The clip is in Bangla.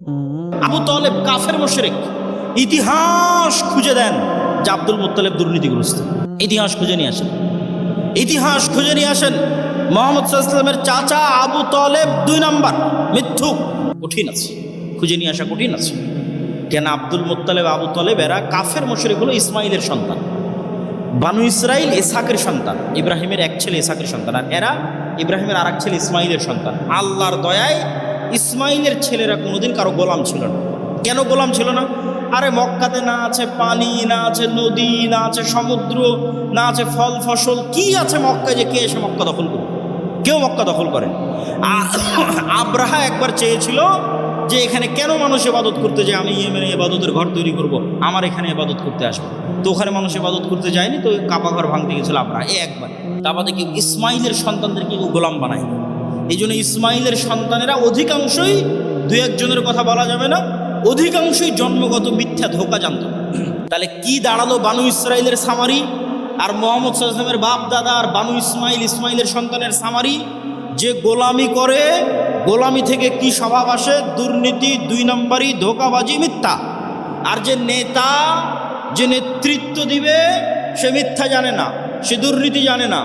আবু তালেব কাফের মুশরিক। ইতিহাস খুঁজে দেন যে আব্দুল মুত্তালিব দুর্নীতিগ্রস্ত। ইতিহাস খুঁজে নিয়ে আসেন, ইতিহাস খুঁজে নিয়ে আসেন। মুহাম্মদ সাল্লাল্লাহু আলাইহি ওয়াসাল্লামের চাচা আবু তালেব 2 নাম্বার মিথ্যুক। কঠিন আছে, খুঁজে নিয়ে আসা কঠিন আছে। কেন আব্দুল মুত্তালিব আবু তালেব এরা কাফের মুশরিক হলো ইসমাইলের সন্তান। বানু ইসরাইল ইসহাকের সন্তান, ইব্রাহিমের এক ছেলে ইসহাকের সন্তান, আর এরা ইব্রাহিমের আর এক ছেলে ইসমাইলের সন্তান। আল্লাহর দয়ায় ইসমাইলের ছেলেরা কোনোদিন কারো গোলাম ছিল না। কেন গোলাম ছিল না? আরে মক্কাতে না আছে পানি, না আছে নদী, না আছে সমুদ্র, না আছে ফল ফসল, কি আছে মক্কায় যে কে এসে মক্কা দখল করবে? কেউ মক্কা দখল করেন। আব্রাহা একবার চেয়েছিল যে এখানে কেন মানুষ ইবাদত করতে যায়, আমি ইয়েমেনে ইবাদতের ঘর তৈরি করব, আমার এখানে ইবাদত করতে আসবে। তো ওখানে মানুষ ইবাদত করতে যায়নি, তো কাবা ঘর ভাঙতে গেছিল আব্রাহা একবার। তারপরে কেউ ইসমাইলের সন্তানদেরকে কেউ গোলাম বানায়নি। এই জন্য ইসমাইলের সন্তানেরা অধিকাংশই, 2-1 জনের কথা বলা যাবে না, অধিকাংশই জন্মগত মিথ্যা ধোঁকা জানত। তাহলে কি দাঁড়ালো বানু ইসরাইলের সামারি আর মুহাম্মদ সাল্লাল্লাহু আলাইহি ওয়াসাল্লামের বাপ দাদা আর বানু ইসমাইলের সন্তানের সামারি? যে গোলামি করে, গোলামি থেকে কি স্বভাব আসে? দুর্নীতি, 2 নম্বরই, ধোঁকাবাজি, মিথ্যা। আর যে নেতা, যে নেতৃত্ব দিবে, সে মিথ্যা জানে না, সে দুর্নীতি জানে না,